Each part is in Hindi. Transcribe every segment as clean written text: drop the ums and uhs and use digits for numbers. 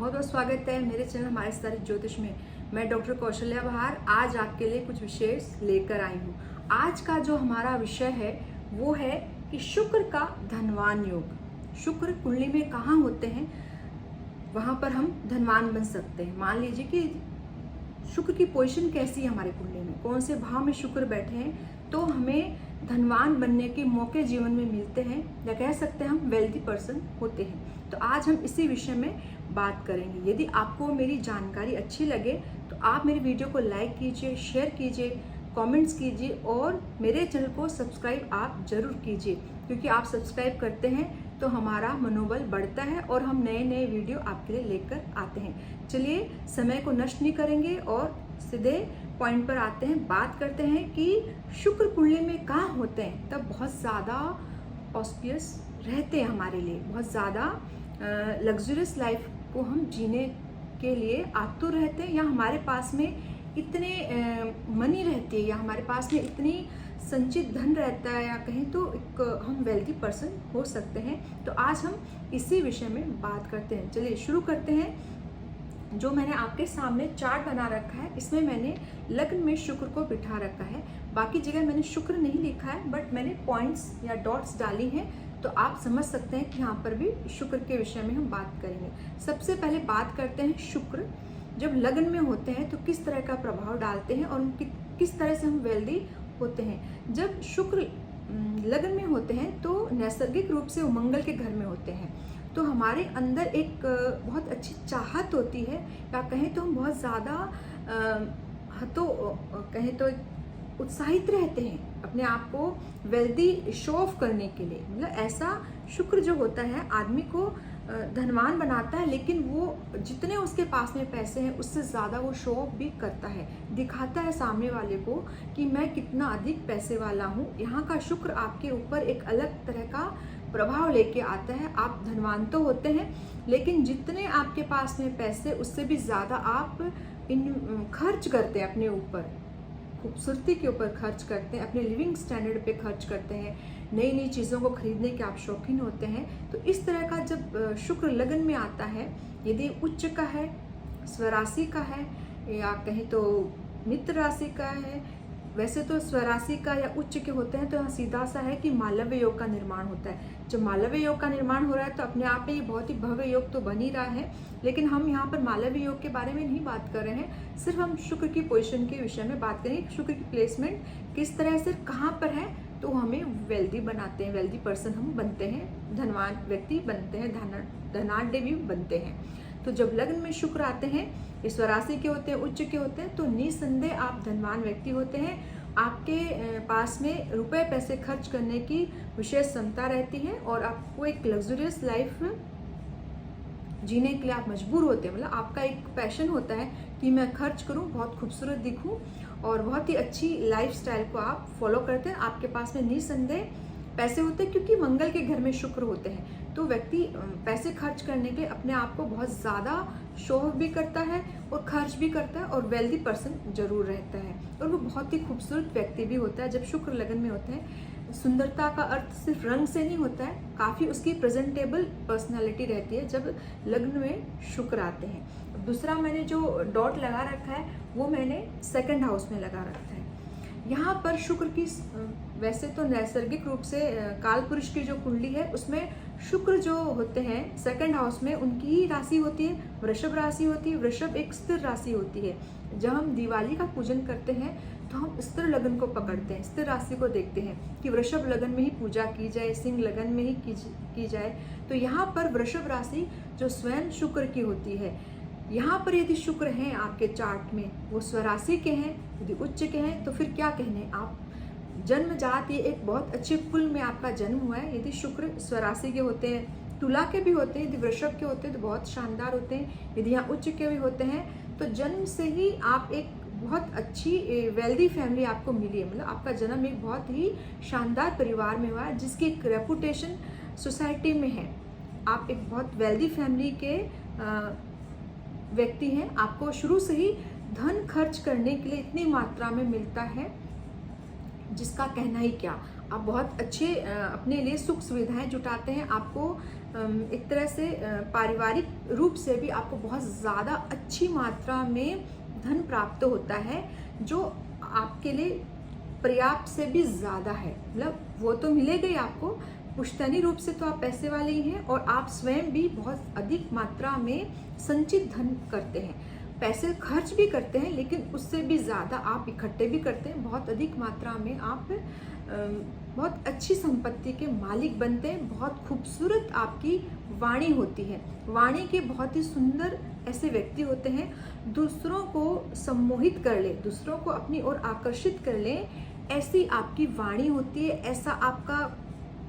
बहुत बहुत स्वागत है मेरे चैनल हमारे सारे ज्योतिष में। मैं डॉक्टर कौशल्या बहार आज आपके लिए कुछ विशेष लेकर आई हूँ। आज का जो हमारा विषय है वो है कि शुक्र का धनवान योग। शुक्र कुंडली में कहाँ होते हैं वहाँ पर हम धनवान बन सकते हैं। मान लीजिए कि शुक्र की पोजीशन कैसी है हमारे कुंडली में, कौन से भाव में शुक्र बैठे हैं, तो हमें धनवान बनने के मौके जीवन में मिलते हैं, या कह सकते हैं हम वेल्दी पर्सन होते हैं। तो आज हम इसी विषय में बात करेंगे। यदि आपको मेरी जानकारी अच्छी लगे तो आप मेरी वीडियो को लाइक कीजिए, शेयर कीजिए, कमेंट्स कीजिए और मेरे चैनल को सब्सक्राइब आप जरूर कीजिए, क्योंकि आप सब्सक्राइब करते हैं तो हमारा मनोबल बढ़ता है और हम नए नए वीडियो आपके लिए लेकर आते हैं। चलिए समय को नष्ट नहीं करेंगे और सीधे पॉइंट पर आते हैं। बात करते हैं कि शुक्र कुंडली में कहाँ होते हैं तब बहुत ज़्यादा ऑस्पियस रहते हैं हमारे लिए, बहुत ज़्यादा लग्जरियस लाइफ को हम जीने के लिए आतुर रहते हैं, या हमारे पास में इतने मनी रहती है, या हमारे पास में इतनी संचित धन रहता है, या कहें तो एक हम वेल्दी पर्सन हो सकते हैं। तो आज हम इसी विषय में बात करते हैं। चलिए शुरू करते हैं। जो मैंने आपके सामने चार्ट बना रखा है, इसमें मैंने लग्न में शुक्र को बिठा रखा है। बाकी जगह मैंने शुक्र नहीं लिखा है, बट मैंने पॉइंट्स या डॉट्स डाली हैं, तो आप समझ सकते हैं कि यहाँ पर भी शुक्र के विषय में हम बात करेंगे। सबसे पहले बात करते हैं शुक्र जब लग्न में होते हैं तो किस तरह का प्रभाव डालते हैं और किस तरह से हम वेल्दी होते हैं। जब शुक्र लग्न में होते हैं तो नैसर्गिक रूप से वो मंगल के घर में होते हैं, तो हमारे अंदर एक बहुत अच्छी चाहत होती है, या कहें तो हम बहुत ज़्यादा कहें तो उत्साहित रहते हैं अपने आप को वेल्दी शो ऑफ करने के लिए। मतलब ऐसा शुक्र जो होता है आदमी को धनवान बनाता है, लेकिन वो जितने उसके पास में पैसे हैं उससे ज़्यादा वो शो ऑफ भी करता है, दिखाता है सामने वाले को कि मैं कितना अधिक पैसे वाला हूँ। यहाँ का शुक्र आपके ऊपर एक अलग तरह का प्रभाव लेके आता है। आप धनवान तो होते हैं, लेकिन जितने आपके पास में पैसे उससे भी ज़्यादा आप खर्च करते हैं अपने ऊपर, खूबसूरती के ऊपर खर्च करते हैं, अपने लिविंग स्टैंडर्ड पे खर्च करते हैं, नई नई चीज़ों को खरीदने के आप शौकीन होते हैं। तो इस तरह का जब शुक्र लगन में आता है, यदि उच्च का है, स्वराशि का है, या कहें तो मित्र राशि का है, वैसे तो स्वराशि का या उच्च के होते हैं तो यहाँ सीधा सा है कि मालव्य योग का निर्माण होता है। जब मालव्य योग का निर्माण हो रहा है तो अपने आप में ये बहुत ही भव्य योग तो बन ही रहा है, लेकिन हम यहाँ पर मालव्य योग के बारे में नहीं बात कर रहे हैं। सिर्फ हम शुक्र की पोजीशन के विषय में बात करेंगे। शुक्र की प्लेसमेंट किस तरह से कहाँ पर है तो हमें वेल्दी बनाते हैं, वेल्दी पर्सन हम बनते हैं, धनवान व्यक्ति बनते हैं, धनाढ्य भी बनते हैं। तो जब लग्न में शुक्र आते हैं, स्वराशि के होते हैं, उच्च के होते हैं, तो निसंदेह आप धनवान व्यक्ति होते हैं। आपके पास में रुपए पैसे खर्च करने की विशेष क्षमता रहती है और आपको एक लग्जरियस लाइफ जीने के लिए आप मजबूर होते हैं। मतलब आपका एक पैशन होता है कि मैं खर्च करूं, बहुत खूबसूरत दिखूं और बहुत ही अच्छी लाइफस्टाइल को आप फॉलो करते हैं। आपके पास में निसंदेह पैसे होते हैं, क्योंकि मंगल के घर में शुक्र होते हैं, तो व्यक्ति पैसे खर्च करने के लिए अपने आप को बहुत ज़्यादा शो ऑफ भी करता है और खर्च भी करता है, और वेल्दी पर्सन जरूर रहता है, और वो बहुत ही खूबसूरत व्यक्ति भी होता है। जब शुक्र लगन में होते हैं, सुंदरता का अर्थ सिर्फ रंग से नहीं होता है, काफ़ी उसकी प्रेजेंटेबल पर्सनालिटी रहती है जब लग्न में शुक्र आते हैं। दूसरा मैंने जो डॉट लगा रखा है वो मैंने सेकंड हाउस में लगा रखा है। यहाँ पर शुक्र की वैसे तो नैसर्गिक रूप से काल पुरुष की जो कुंडली है उसमें शुक्र जो होते हैं सेकंड हाउस में, उनकी ही राशि होती है वृषभ राशि होती है। वृषभ एक स्थिर राशि होती है। जब हम दिवाली का पूजन करते हैं तो हम स्थिर लगन को पकड़ते हैं, स्थिर राशि को देखते हैं कि वृषभ लगन में ही पूजा की जाए, सिंह लगन में ही की जाए। तो यहाँ पर वृषभ राशि जो स्वयं शुक्र की होती है, यहाँ पर यदि शुक्र हैं आपके चार्ट में, वो स्वराशि के हैं, यदि उच्च के हैं तो फिर क्या कहने, आप जन्मजात ये एक बहुत अच्छे कुल में आपका जन्म हुआ है। यदि शुक्र स्वराशि के होते हैं, तुला के भी होते हैं, यदि वृषभ के होते हैं तो बहुत शानदार होते हैं। यदि यहाँ उच्च के भी होते हैं तो जन्म से ही आप एक बहुत अच्छी वेल्दी फैमिली आपको मिली है। मतलब आपका जन्म एक बहुत ही शानदार परिवार में हुआ है, जिसकी एक रेपुटेशन सोसाइटी में है। आप एक बहुत वेल्दी फैमिली के व्यक्ति हैं। आपको शुरू से ही धन खर्च करने के लिए इतनी मात्रा में मिलता है, जिसका कहना ही क्या। आप बहुत अच्छे अपने लिए सुख सुविधाएं जुटाते हैं। आपको एक तरह से पारिवारिक रूप से भी आपको बहुत ज़्यादा अच्छी मात्रा में धन प्राप्त होता है, जो आपके लिए पर्याप्त से भी ज़्यादा है। मतलब वो तो मिलेगा ही आपको, पुश्तैनी रूप से तो आप पैसे वाले ही हैं, और आप स्वयं भी बहुत अधिक मात्रा में संचित धन करते हैं। पैसे खर्च भी करते हैं, लेकिन उससे भी ज़्यादा आप इकट्ठे भी करते हैं। बहुत अधिक मात्रा में आप बहुत अच्छी संपत्ति के मालिक बनते हैं। बहुत खूबसूरत आपकी वाणी होती है। वाणी के बहुत ही सुंदर ऐसे व्यक्ति होते हैं, दूसरों को सम्मोहित कर ले, दूसरों को अपनी ओर आकर्षित कर ले, ऐसी आपकी वाणी होती है। ऐसा आपका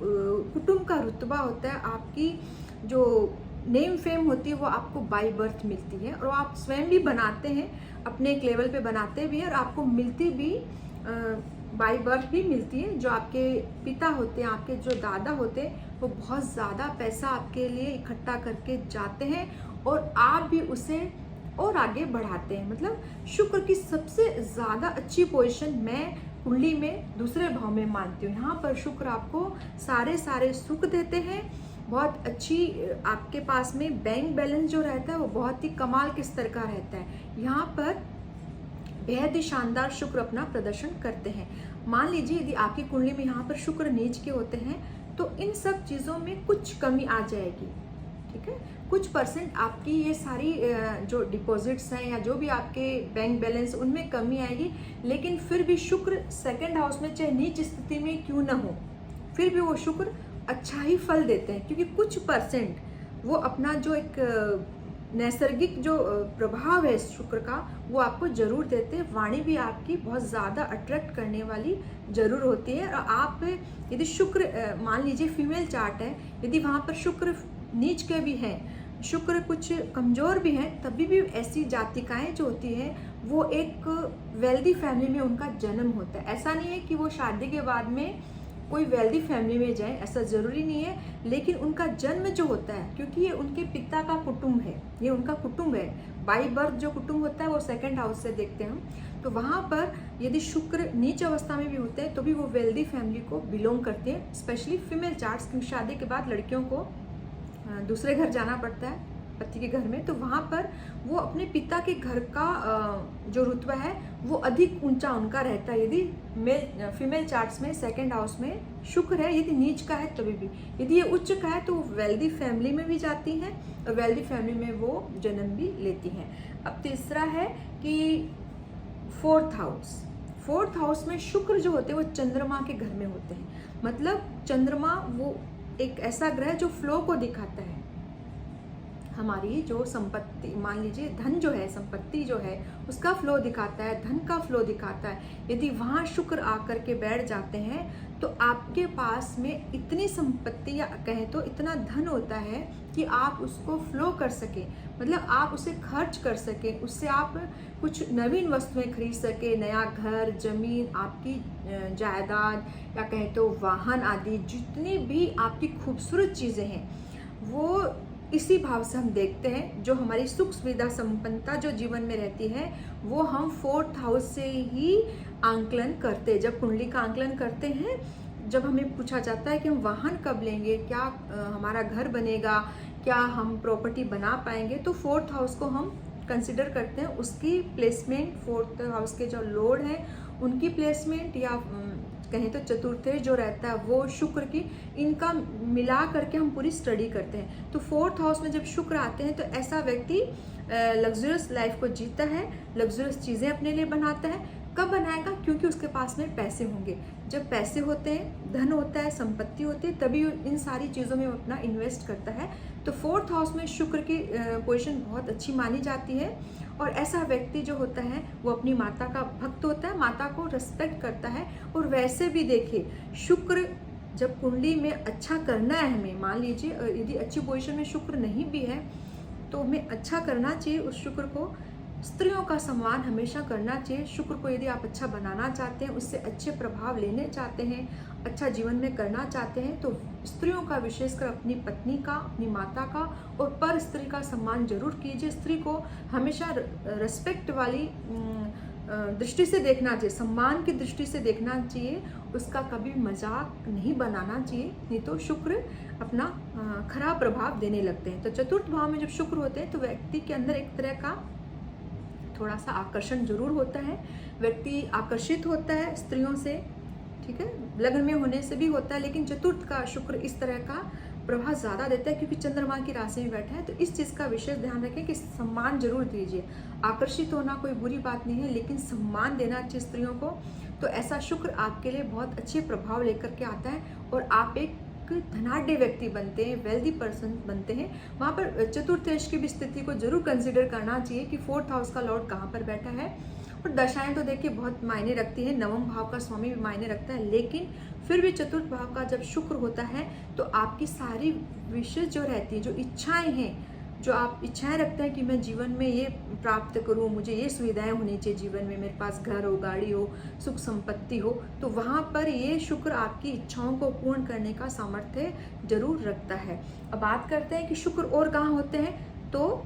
कुटुंब का रुतबा होता है। आपकी जो नेम फेम होती है वो आपको बाय बर्थ मिलती है, और आप स्वयं भी बनाते हैं, अपने एक लेवल पे बनाते भी हैं, और आपको मिलती भी बाय बर्थ भी मिलती है। जो आपके पिता होते हैं, आपके जो दादा होते हैं, वो बहुत ज़्यादा पैसा आपके लिए इकट्ठा करके जाते हैं, और आप भी उसे और आगे बढ़ाते हैं। मतलब शुक्र की सबसे ज़्यादा अच्छी पोजीशन मैं कुंडली में दूसरे भाव में मानती हूँ। यहाँ पर शुक्र आपको सारे सुख देते हैं। बहुत अच्छी आपके पास में बैंक बैलेंस जो रहता है वो बहुत ही कमाल के स्तर का रहता है। यहाँ पर बेहद ही शानदार शुक्र अपना प्रदर्शन करते हैं। मान लीजिए यदि आपकी कुंडली में यहाँ पर शुक्र नीच के होते हैं, तो इन सब चीज़ों में कुछ कमी आ जाएगी। ठीक है, कुछ परसेंट आपकी ये सारी जो डिपॉजिट्स हैं या जो भी आपके बैंक बैलेंस, उनमें कमी आएगी। लेकिन फिर भी शुक्र सेकंड हाउस में चाहे नीच स्थिति में क्यों ना हो, फिर भी वो शुक्र अच्छा ही फल देते हैं, क्योंकि कुछ परसेंट वो अपना जो एक नैसर्गिक जो प्रभाव है शुक्र का, वो आपको जरूर देते हैं। वाणी भी आपकी बहुत ज़्यादा अट्रैक्ट करने वाली जरूर होती है। और आप यदि शुक्र मान लीजिए फीमेल चार्ट है, यदि वहाँ पर शुक्र नीच के भी हैं, शुक्र कुछ कमज़ोर भी हैं, तभी भी ऐसी जातिकाएं जो होती हैं वो एक वेल्दी फैमिली में उनका जन्म होता है। ऐसा नहीं है कि वो शादी के बाद में कोई वेल्दी फैमिली में जाए, ऐसा ज़रूरी नहीं है, लेकिन उनका जन्म जो होता है, क्योंकि ये उनके पिता का कुटुंब है, ये उनका कुटुंब है। बाई बर्थ जो कुटुंब होता है वो सेकंड हाउस से देखते हैं हम, तो वहाँ पर यदि शुक्र नीच अवस्था में भी होते हैं तो भी वो वेल्दी फैमिली को बिलोंग करते हैं। स्पेशली फीमेल चार्ट्स, क्योंकि शादी के बाद लड़कियों को दूसरे घर जाना पड़ता है पति के घर में, तो वहाँ पर वो अपने पिता के घर का जो रुतबा है वो अधिक ऊंचा उनका रहता है। यदि फीमेल चार्ट्स में सेकंड हाउस में शुक्र है, यदि नीच का है तभी भी, यदि ये उच्च का है तो वो वेल्दी फैमिली में भी जाती हैं और वेल्दी फैमिली में वो जन्म भी लेती हैं। अब तीसरा है कि फोर्थ हाउस में शुक्र जो होते हैं वो चंद्रमा के घर में होते हैं। मतलब चंद्रमा वो एक ऐसा ग्रह जो फ्लो को दिखाता है। हमारी जो संपत्ति, मान लीजिए धन जो है, संपत्ति जो है, उसका फ्लो दिखाता है, धन का फ्लो दिखाता है। यदि वहाँ शुक्र आकर के बैठ जाते हैं तो आपके पास में इतनी संपत्ति या कहें तो इतना धन होता है कि आप उसको फ्लो कर सके, मतलब आप उसे खर्च कर सके, उससे आप कुछ नवीन वस्तुएं खरीद सके, नया घर, जमीन, आपकी जायदाद या कहें तो वाहन आदि, जितनी भी आपकी खूबसूरत चीज़ें हैं वो इसी भाव से हम देखते हैं। जो हमारी सुख सुविधा संपन्नता जो जीवन में रहती है वो हम फोर्थ हाउस से ही आंकलन करते हैं। जब कुंडली का आंकलन करते हैं, जब हमें पूछा जाता है कि हम वाहन कब लेंगे, क्या हमारा घर बनेगा, क्या हम प्रॉपर्टी बना पाएंगे, तो फोर्थ हाउस को हम कंसिडर करते हैं। उसकी प्लेसमेंट, फोर्थ हाउस के जो लॉर्ड हैं उनकी प्लेसमेंट, या कहें तो चतुर्थेश जो रहता है वो शुक्र की, इनका मिला करके हम पूरी स्टडी करते हैं। तो फोर्थ हाउस में जब शुक्र आते हैं तो ऐसा व्यक्ति लग्जरियस लाइफ को जीता है, लग्जरियस चीज़ें अपने लिए बनाता है। कब बनाएगा? क्योंकि उसके पास में पैसे होंगे। जब पैसे होते हैं, धन होता है, संपत्ति होती है, तभी इन सारी चीज़ों में वो अपना इन्वेस्ट करता है। तो फोर्थ हाउस में शुक्र की पोजीशन बहुत अच्छी मानी जाती है। और ऐसा व्यक्ति जो होता है वो अपनी माता का भक्त होता है, माता को रिस्पेक्ट करता है। और वैसे भी देखिए, शुक्र जब कुंडली में अच्छा करना है हमें, मान लीजिए यदि अच्छी पोजीशन में शुक्र नहीं भी है तो हमें अच्छा करना चाहिए उस शुक्र को। स्त्रियों का सम्मान हमेशा करना चाहिए। शुक्र को यदि आप अच्छा बनाना चाहते हैं, उससे अच्छे प्रभाव लेने चाहते हैं, अच्छा जीवन में करना चाहते हैं, तो स्त्रियों का, विशेषकर अपनी पत्नी का, अपनी माता का और पर स्त्री का सम्मान जरूर कीजिए। स्त्री को हमेशा रिस्पेक्ट वाली दृष्टि से देखना चाहिए, सम्मान की दृष्टि से देखना चाहिए, उसका कभी मजाक नहीं बनाना चाहिए, नहीं तो शुक्र अपना खराब प्रभाव देने लगते हैं। तो चतुर्थ भाव में जब शुक्र होते हैं तो व्यक्ति के अंदर एक तरह का थोड़ा सा आकर्षण जरूर होता है, व्यक्ति आकर्षित होता है स्त्रियों से, ठीक है, लग्न में होने से भी होता है, लेकिन चतुर्थ का शुक्र इस तरह का प्रभाव ज़्यादा देता है क्योंकि चंद्रमा की राशि में बैठा है। तो इस चीज़ का विशेष ध्यान रखें कि सम्मान जरूर दीजिए। आकर्षित होना कोई बुरी बात नहीं है, लेकिन सम्मान देना चाहिए स्त्रियों को। तो ऐसा शुक्र आपके लिए बहुत अच्छे प्रभाव लेकर के आता है और आप एक धनाढ्य व्यक्ति बनते हैं, वेल्दी पर्सन बनते हैं। वहाँ पर चतुर्थेश की भी स्थिति को जरूर कंसिडर करना चाहिए कि फोर्थ हाउस का लॉर्ड कहाँ पर बैठा है। और दशाएं तो देखिए बहुत मायने रखती है, नवम भाव का स्वामी भी मायने रखता है, लेकिन फिर भी चतुर्थ भाव का जब शुक्र होता है तो आपकी सारी विशेष जो रहती है, जो इच्छाएं हैं, जो आप इच्छाएं रखते हैं कि मैं जीवन में ये प्राप्त करूं, मुझे ये सुविधाएं होनी चाहिए जीवन में, मेरे पास घर हो, गाड़ी हो, सुख संपत्ति हो, तो वहाँ पर ये शुक्र आपकी इच्छाओं को पूर्ण करने का सामर्थ्य जरूर रखता है। अब बात करते हैं कि शुक्र और कहाँ होते हैं, तो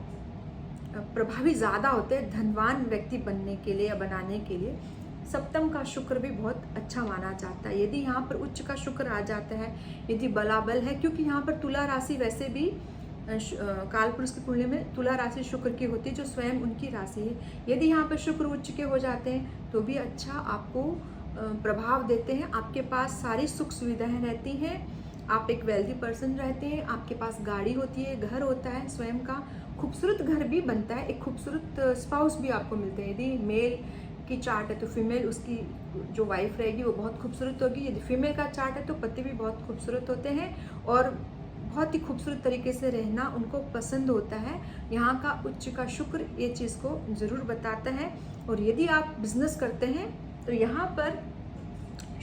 प्रभावी ज़्यादा होते हैं धनवान व्यक्ति बनने के लिए या बनाने के लिए। सप्तम का शुक्र भी बहुत अच्छा माना जाता है। यदि यहाँ पर उच्च का शुक्र आ जाता है, यदि बलाबल है, क्योंकि यहाँ पर तुला राशि वैसे भी काल पुरुष की कुंडली में तुला राशि शुक्र की होती है, जो स्वयं उनकी राशि है। यदि यहाँ पर शुक्र उच्च के हो जाते हैं तो भी अच्छा आपको प्रभाव देते हैं। आपके पास सारी सुख सुविधाएं रहती हैं, आप एक वेल्दी पर्सन रहते हैं, आपके पास गाड़ी होती है, घर होता है स्वयं का, खूबसूरत घर भी बनता है, एक खूबसूरत स्पाउस भी आपको मिलते हैं। यदि मेल की चार्ट है तो फीमेल उसकी जो वाइफ रहेगी वो बहुत खूबसूरत होगी, यदि फीमेल का चार्ट है तो पति भी बहुत खूबसूरत होते हैं और बहुत ही खूबसूरत तरीके से रहना उनको पसंद होता है। यहाँ का उच्च का शुक्र ये चीज़ को ज़रूर बताता है। और यदि आप बिजनेस करते हैं तो यहाँ पर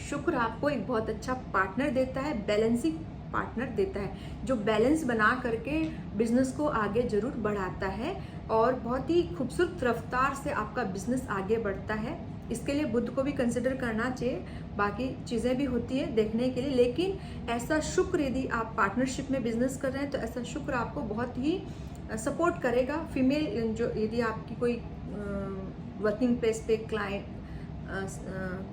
शुक्र आपको एक बहुत अच्छा पार्टनर देता है, बैलेंसिंग पार्टनर देता है, जो बैलेंस बना करके बिजनेस को आगे जरूर बढ़ाता है और बहुत ही खूबसूरत रफ्तार से आपका बिजनेस आगे बढ़ता है। इसके लिए बुध को भी कंसिडर करना चाहिए, बाकी चीज़ें भी होती है देखने के लिए, लेकिन ऐसा शुक्र यदि आप पार्टनरशिप में बिजनेस कर रहे हैं तो ऐसा शुक्र आपको बहुत ही सपोर्ट करेगा। फीमेल जो यदि आपकी कोई वर्किंग प्लेस पे क्लाइंट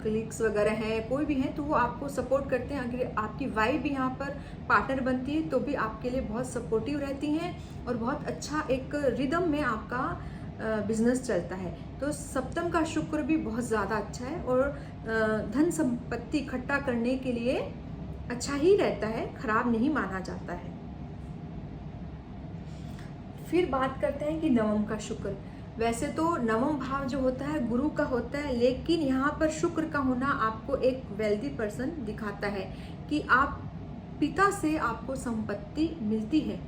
कलीग्स वगैरह हैं, कोई भी हैं, तो वो आपको सपोर्ट करते हैं। अगर आपकी वाइफ भी यहाँ पर पार्टनर बनती है तो भी आपके लिए बहुत सपोर्टिव रहती हैं और बहुत अच्छा एक रिदम में आपका बिजनेस चलता है। तो सप्तम का शुक्र भी बहुत ज़्यादा अच्छा है और धन संपत्ति इकट्ठा करने के लिए अच्छा ही रहता है, खराब नहीं माना जाता है। फिर बात करते हैं कि नवम का शुक्र। वैसे तो नवम भाव जो होता है गुरु का होता है, लेकिन यहाँ पर शुक्र का होना आपको एक वेल्दी पर्सन दिखाता है कि आप पिता से आपको संपत्ति मिलती है,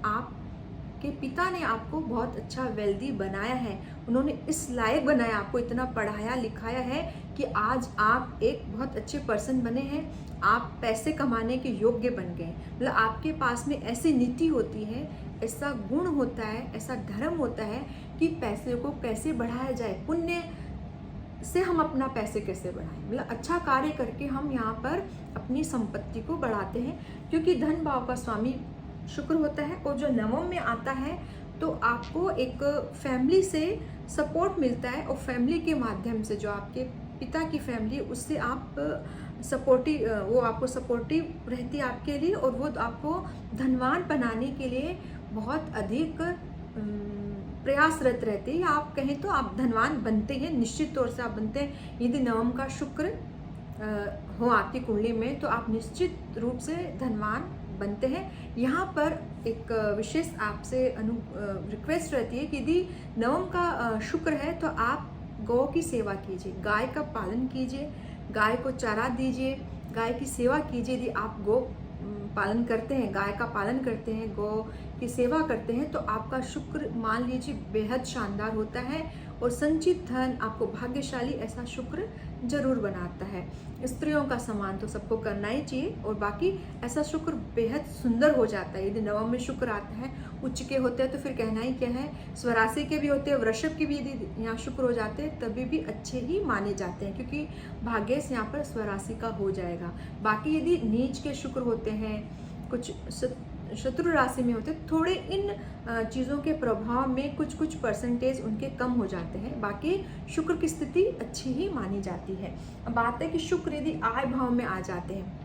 आपके पिता ने आपको बहुत अच्छा वेल्दी बनाया है, उन्होंने इस लायक बनाया, आपको इतना पढ़ाया लिखाया है कि आज आप एक बहुत अच्छे पर्सन बने हैं, आप पैसे कमाने के योग्य बन गए। मतलब आपके पास में ऐसी नीति होती है, ऐसा गुण होता है, ऐसा धर्म होता है कि पैसे को कैसे बढ़ाया जाए, पुण्य से हम अपना पैसे कैसे बढ़ाएं, मतलब अच्छा कार्य करके हम यहाँ पर अपनी संपत्ति को बढ़ाते हैं। क्योंकि धन भाव का स्वामी शुक्र होता है और जो नवम में आता है तो आपको एक फैमिली से सपोर्ट मिलता है और फैमिली के माध्यम से जो आपके पिता की फैमिली है उससे आप वो आपको सपोर्टिव रहती है आपके लिए और वो आपको धनवान बनाने के लिए बहुत अधिक प्रयासरत रहते हैं। आप कहें तो आप धनवान बनते हैं, निश्चित तौर से आप बनते हैं। यदि नवम का शुक्र हो आपकी कुंडली में तो आप निश्चित रूप से धनवान बनते हैं। यहाँ पर एक विशेष आपसे रिक्वेस्ट रहती है कि यदि नवम का शुक्र है तो आप गौ की सेवा कीजिए, गाय का पालन कीजिए, गाय को चारा दीजिए, गाय की सेवा कीजिए। यदि आप गौ पालन करते हैं, गाय का पालन करते हैं, गौ की सेवा करते हैं तो आपका शुक्र मान लीजिए बेहद शानदार होता है और संचित धन आपको भाग्यशाली ऐसा शुक्र जरूर बनाता है। स्त्रियों का सम्मान तो सबको करना ही चाहिए और बाकी ऐसा शुक्र बेहद सुंदर हो जाता है। यदि नवम में शुक्र आता है, उच्च के होते हैं तो फिर कहना ही क्या है, स्वराशि के भी होते हैं, वृषभ के भी यदि यहाँ शुक्र हो जाते हैं तभी भी अच्छे ही माने जाते हैं क्योंकि भाग्येश यहाँ पर स्वराशि का हो जाएगा। बाकी यदि नीच के शुक्र होते हैं, कुछ शत्रु राशि में होते हैं, थोड़े इन चीज़ों के प्रभाव में कुछ कुछ परसेंटेज उनके कम हो जाते हैं। बाकी शुक्र की स्थिति अच्छी ही मानी जाती है। अब बात है कि शुक्र यदि आय भाव में आ जाते हैं,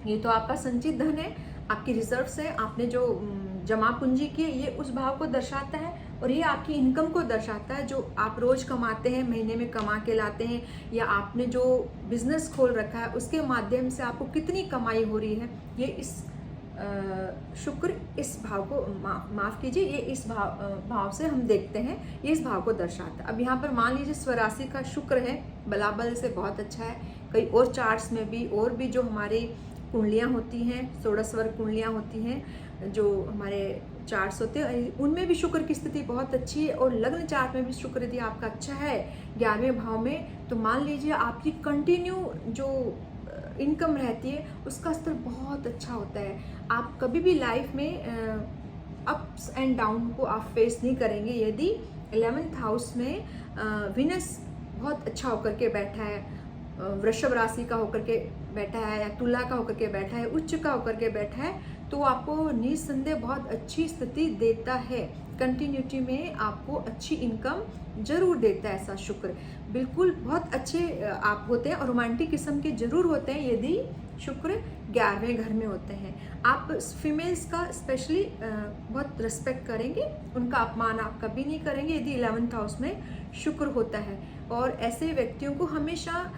ये तो आपका संचित धन है, आपकी रिजर्व्स है, आपने जो जमा पूंजी की ये उस भाव को दर्शाता है, और ये आपकी इनकम को दर्शाता है जो आप रोज कमाते हैं, महीने में कमा के लाते हैं, या आपने जो बिजनेस खोल रखा है उसके माध्यम से आपको कितनी कमाई हो रही है। ये इस शुक्र इस भाव को माफ कीजिए, ये इस भाव से हम देखते हैं, ये इस भाव को दर्शाता है। अब यहाँ पर मान लीजिए स्वराशि का शुक्र है, बलाबल से बहुत अच्छा है। कई और चार्ट्स में भी और भी जो हमारी कुंडलियाँ होती हैं, 16 स्वर कुंडलियाँ होती हैं जो हमारे चार्ट्स होते हैं, उनमें भी शुक्र की स्थिति बहुत अच्छी है। और लग्न चार्ट में भी शुक्र यदि आपका अच्छा है 11वें भाव में, तो मान लीजिए आपकी कंटिन्यू जो इनकम रहती है उसका स्तर बहुत अच्छा होता है। आप कभी भी लाइफ में अप्स एंड डाउन को आप फेस नहीं करेंगे यदि 11th हाउस में विनस बहुत अच्छा होकर के बैठा है, वृषभ राशि का होकर के बैठा है, या तुला का होकर के बैठा है, उच्च का होकर के बैठा है, तो आपको निस्संदेह बहुत अच्छी स्थिति देता है। कंटिन्यूटी में आपको अच्छी इनकम जरूर देता है ऐसा शुक्र। बिल्कुल बहुत अच्छे आप होते हैं और रोमांटिक किस्म के जरूर होते हैं यदि शुक्र 11वें घर में होते हैं। आप फीमेल्स का स्पेशली बहुत रिस्पेक्ट करेंगे, उनका अपमान आप कभी नहीं करेंगे यदि 11th हाउस में शुक्र होता है। और ऐसे व्यक्तियों को हमेशा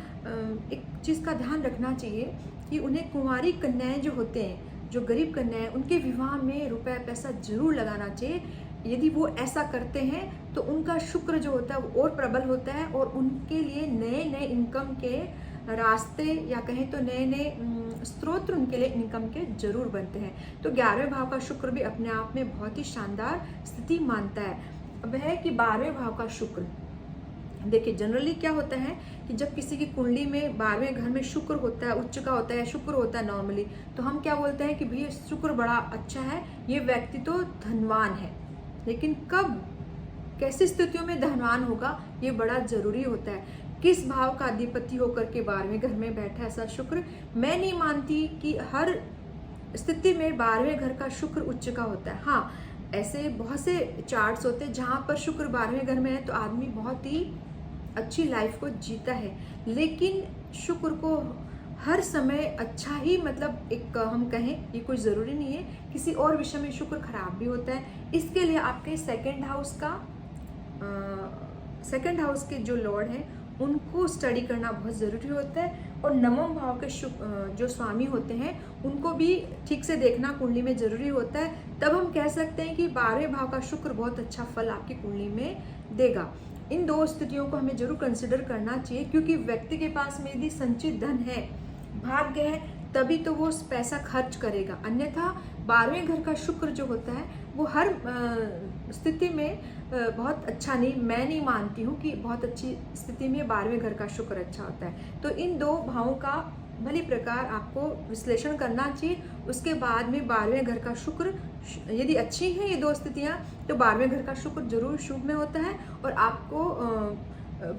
एक चीज़ का ध्यान रखना चाहिए कि उन्हें कुंवारी कन्याएं जो होते हैं, जो गरीब कन्याएं, उनके विवाह में रुपया पैसा जरूर लगाना चाहिए। यदि वो ऐसा करते हैं तो उनका शुक्र जो होता है वो और प्रबल होता है, और उनके लिए नए नए इनकम के रास्ते या कहें तो नए नए स्रोत उनके लिए इनकम के जरूर बनते हैं। तो 11वें भाव का शुक्र भी अपने आप में बहुत ही शानदार स्थिति मानता है। अब है कि 12वें भाव का शुक्र, देखिए जनरली क्या होता है कि जब किसी की कुंडली में 12वें घर में शुक्र होता है, उच्च का होता है, शुक्र होता है नॉर्मली, तो हम क्या बोलते हैं कि भैया शुक्र बड़ा अच्छा है, ये व्यक्ति तो धनवान है। लेकिन कब कैसी स्थितियों में धनवान होगा ये बड़ा जरूरी होता है। किस भाव का अधिपति होकर के 12वें घर में बैठा ऐसा शुक्र, मैं नहीं मानती कि हर स्थिति में 12वें घर का शुक्र उच्च का होता है। हाँ, ऐसे बहुत से चार्ट्स होते हैं जहाँ पर शुक्र 12वें घर में है तो आदमी बहुत ही अच्छी लाइफ को जीता है। लेकिन शुक्र को हर समय अच्छा ही, मतलब एक हम कहें ये कोई ज़रूरी नहीं है, किसी और विषय में शुक्र खराब भी होता है। इसके लिए आपके सेकंड हाउस के जो लॉर्ड हैं उनको स्टडी करना बहुत ज़रूरी होता है। और नवम भाव के जो स्वामी होते हैं उनको भी ठीक से देखना कुंडली में ज़रूरी होता है। तब हम कह सकते हैं कि 12वें भाव का शुक्र बहुत अच्छा फल आपकी कुंडली में देगा। इन दो स्थितियों को हमें जरूर कंसिडर करना चाहिए, क्योंकि व्यक्ति के पास में यदि संचित धन है, भाग्य है, तभी तो वो पैसा खर्च करेगा। अन्यथा 12वें घर का शुक्र जो होता है वो हर स्थिति में बहुत अच्छा नहीं, मैं नहीं मानती हूँ कि बहुत अच्छी स्थिति में 12वें घर का शुक्र अच्छा होता है। तो इन दो भावों का भली प्रकार आपको विश्लेषण करना चाहिए। उसके बाद में 12वें घर का शुक्र यदि अच्छी हैं ये दो स्थितियाँ, तो 12वें घर का शुक्र जरूर शुभ में होता है। और आपको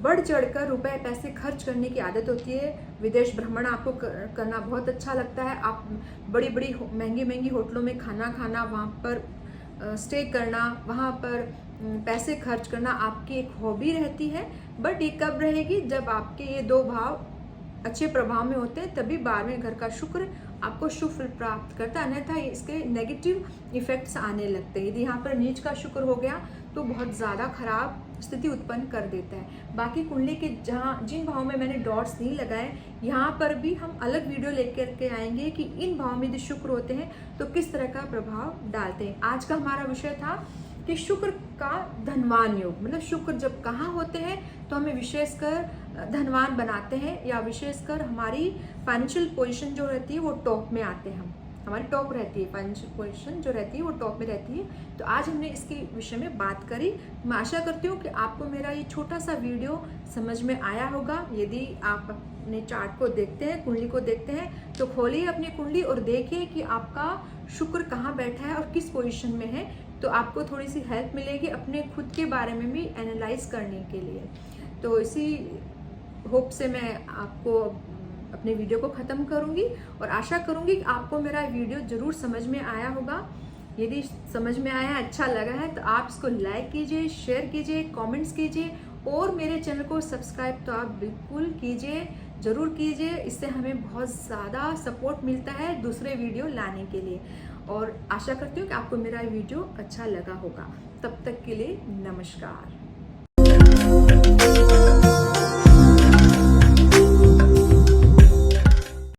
बढ़ चढ़कर रुपए पैसे खर्च करने की आदत होती है। विदेश भ्रमण आपको करना बहुत अच्छा लगता है। आप बड़ी बड़ी महंगी होटलों में खाना खाना, वहाँ पर स्टे करना, वहाँ पर पैसे खर्च करना आपकी एक हॉबी रहती है। बट ये कब रहेगी, जब आपके ये दो भाव अच्छे प्रभाव में होते हैं, तभी 12वें घर का शुक्र आपको शुभ फल प्राप्त करता है। अन्यथा इसके नेगेटिव इफेक्ट्स आने लगते हैं। यदि यहाँ पर नीच का शुक्र हो गया तो बहुत ज़्यादा खराब स्थिति उत्पन्न कर देता है। बाकी कुंडली के जिन भाव में मैंने डॉट्स नहीं लगाए, यहाँ पर भी हम अलग वीडियो लेकर के आएंगे कि इन भाव में यदि शुक्र होते हैं तो किस तरह का प्रभाव डालते हैं। आज का हमारा विषय था कि शुक्र का धनवान योग, मतलब शुक्र जब कहाँ होते हैं तो हमें विशेषकर धनवान बनाते हैं, या विशेषकर हमारी फाइनेंशियल पोजीशन जो रहती है वो टॉप में आते हैं। हमारी टॉप रहती है, फाइनेंशियल पोजीशन जो रहती है वो टॉप में रहती है। तो आज हमने इसके विषय में बात करी। मैं आशा करती हूँ कि आपको मेरा ये छोटा सा वीडियो समझ में आया होगा। यदि आप अपने चार्ट को देखते हैं, कुंडली को देखते हैं, तो खोलिए अपनी कुंडली और देखिए कि आपका शुक्र कहाँ बैठा है और किस पोजीशन में है। तो आपको थोड़ी सी हेल्प मिलेगी अपने खुद के बारे में भी एनालाइज करने के लिए। तो इसी होप से मैं आपको अपने वीडियो को ख़त्म करूँगी और आशा करूँगी कि आपको मेरा वीडियो ज़रूर समझ में आया होगा। यदि समझ में आया, अच्छा लगा है तो आप इसको लाइक कीजिए, शेयर कीजिए, कमेंट्स कीजिए और मेरे चैनल को सब्सक्राइब तो आप बिल्कुल कीजिए, ज़रूर कीजिए। इससे हमें बहुत ज़्यादा सपोर्ट मिलता है दूसरे वीडियो लाने के लिए। और आशा करती हूँ कि आपको मेरा वीडियो अच्छा लगा होगा। तब तक के लिए नमस्कार।